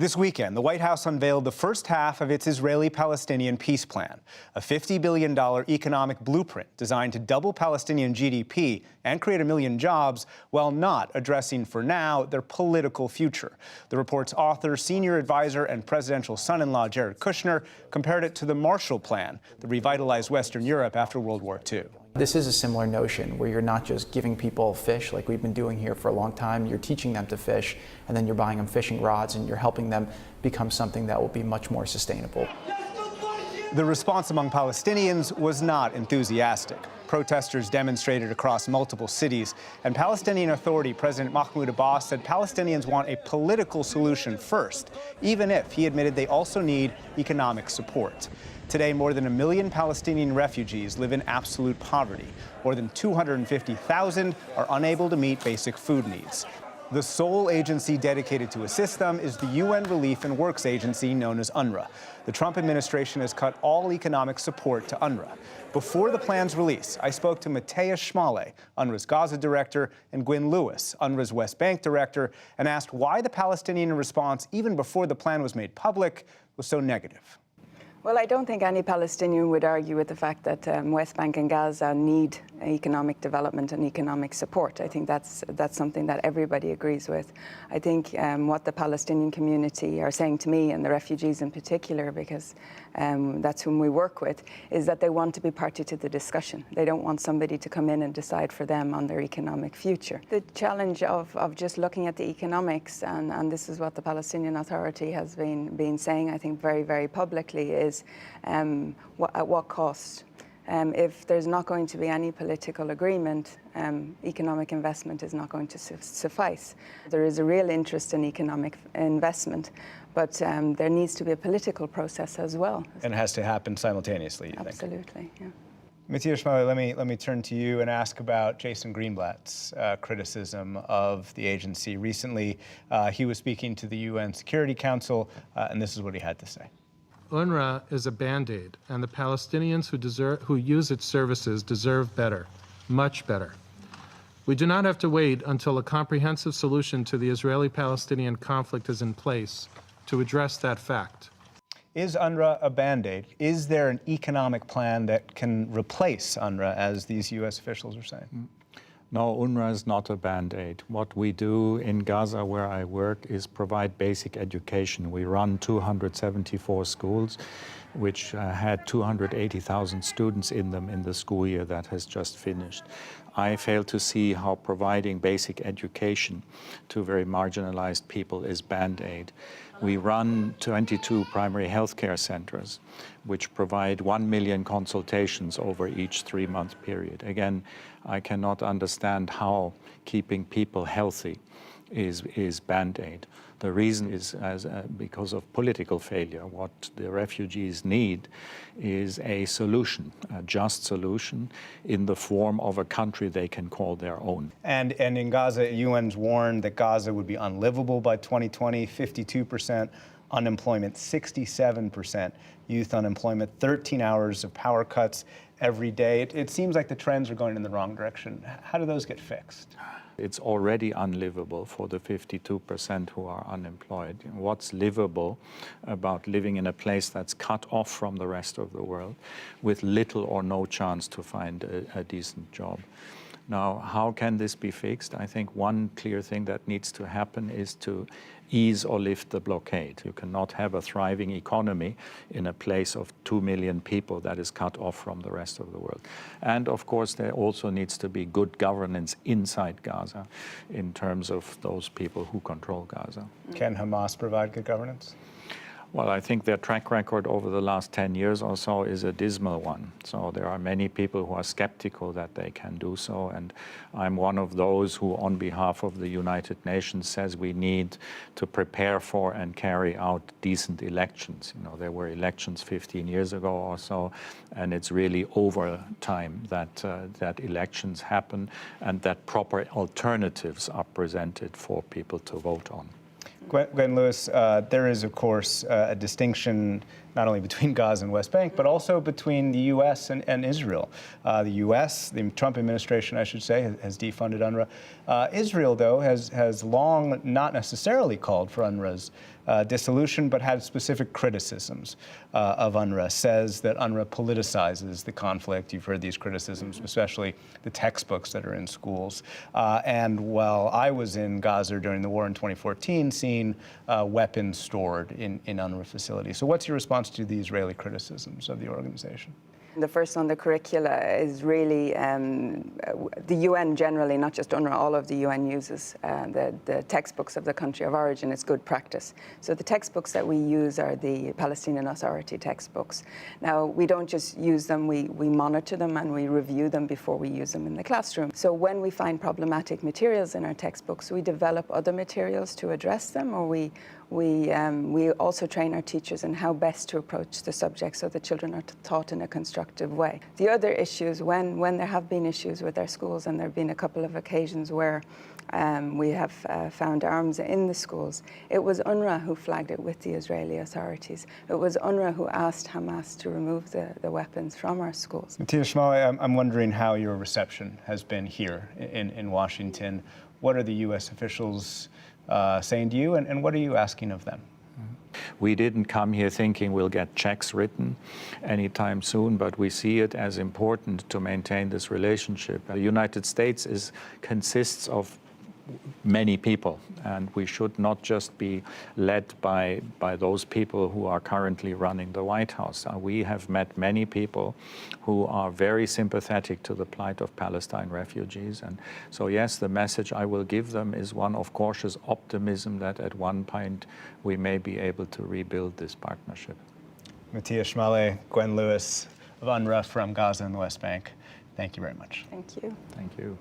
This weekend, the White House unveiled the first half of its Israeli-Palestinian peace plan, a $50 billion economic blueprint designed to double Palestinian GDP and create 1 million jobs while not addressing, for now, their political future. The report's author, senior advisor, and presidential son-in-law Jared Kushner compared it to the Marshall Plan that revitalized Western Europe after World War II. This is a similar notion where you're not just giving people fish like we've been doing here for a long time. You're teaching them to fish, and then you're buying them fishing rods, and you're helping them become something that will be much more sustainable. The response among Palestinians was not enthusiastic. Protesters demonstrated across multiple cities, and Palestinian Authority President Mahmoud Abbas said Palestinians want a political solution first, even if he admitted they also need economic support. Today, more than 1 million Palestinian refugees live in absolute poverty. More than 250,000 are unable to meet basic food needs. The sole agency dedicated to assist them is the UN Relief and Works Agency known as UNRWA. The Trump administration has cut all economic support to UNRWA. Before the plan's release, I spoke to Mattias, Schmale, UNRWA's Gaza director, and Gwyn, UNRWA's West Bank director, and asked why the Palestinian response, even before the plan was made public, was so negative. Well, I don't think any Palestinian would argue with the fact that West Bank and Gaza need economic development and economic support. I think that's something that everybody agrees with. I think what the Palestinian community are saying to me, and the refugees in particular, because that's whom we work with, is that they want to be party to the discussion. They don't want somebody to come in and decide for them on their economic future. The challenge of just looking at the economics, and this is what the Palestinian Authority has been saying, I think, very, very publicly, is at what cost? If there's not going to be any political agreement, economic investment is not going to suffice. There is a real interest in economic investment, but there needs to be a political process as well. And it has to happen simultaneously, you think? Absolutely, yeah. Mattias, let me turn to you and ask about Jason Greenblatt's criticism of the agency. Recently, he was speaking to the UN Security Council, and this is what he had to say. UNRWA is a Band-Aid, and the Palestinians who use its services deserve better, much better. We do not have to wait until a comprehensive solution to the Israeli-Palestinian conflict is in place to address that fact. Is UNRWA a Band-Aid? Is there an economic plan that can replace UNRWA, as these U.S. officials are saying? No, UNRWA is not a Band-Aid. What we do in Gaza, where I work, is provide basic education. We run 274 schools, which had 280,000 students in them in the school year that has just finished. I fail to see how providing basic education to very marginalized people is Band-Aid. We run 22 primary healthcare centers, which provide 1 million consultations over each 3-month period. Again, I cannot understand how keeping people healthy is Band-Aid. The reason is because of political failure. What the refugees need is a solution, a just solution, in the form of a country they can call their own. And in Gaza, UN's warned that Gaza would be unlivable by 2020, 52% unemployment, 67% youth unemployment, 13 hours of power cuts every day. It seems like the trends are going in the wrong direction. How do those get fixed? It's already unlivable for the 52% who are unemployed. What's livable about living in a place that's cut off from the rest of the world with little or no chance to find a decent job? Now, how can this be fixed? I think one clear thing that needs to happen is to ease or lift the blockade. You cannot have a thriving economy in a place of 2 million people that is cut off from the rest of the world. And of course, there also needs to be good governance inside Gaza in terms of those people who control Gaza. Can Hamas provide good governance? Well, I think their track record over the last 10 years or so is a dismal one. So there are many people who are skeptical that they can do so. And I'm one of those who, on behalf of the United Nations, says we need to prepare for and carry out decent elections. You know, there were elections 15 years ago or so, and it's really over time that elections happen and that proper alternatives are presented for people to vote on. Gwyn, there is, of course, a distinction not only between Gaza and West Bank, but also between the U.S. and Israel. The U.S., the Trump administration, I should say, has defunded UNRWA. Israel, though, has long not necessarily called for UNRWA's dissolution, but had specific criticisms of UNRWA, says that UNRWA politicizes the conflict. You've heard these criticisms, especially the textbooks that are in schools. And while I was in Gaza during the war in 2014, seeing weapons stored in UNRWA facilities. So what's your response to the Israeli criticisms of the organization? The first on the curricula is really the UN generally, not just UNRWA, all of the UN uses the textbooks of the country of origin. It's good practice. So the textbooks that we use are the Palestinian Authority textbooks. Now, we don't just use them, we monitor them and we review them before we use them in the classroom. So when we find problematic materials in our textbooks, we develop other materials to address them, or we also train our teachers in how best to approach the subject so the children are taught in a constructive way. The other issues, when there have been issues with our schools, and there have been a couple of occasions where we have found arms in the schools, it was UNRWA who flagged it with the Israeli authorities. It was UNRWA who asked Hamas to remove the weapons from our schools. Mattias, Schmale, I'm wondering how your reception has been here in Washington. What are the U.S. officials saying to you, and what are you asking of them? We didn't come here thinking we'll get checks written anytime soon, but we see it as important to maintain this relationship. The United States consists of many people, and we should not just be led by those people who are currently running the White House. We have met many people who are very sympathetic to the plight of Palestine refugees, and so yes, the message I will give them is one of cautious optimism that at one point we may be able to rebuild this partnership. Mattias Schmale, Gwyn Lewis of UNRWA from Gaza and the West Bank, thank you very much. Thank you. Thank you.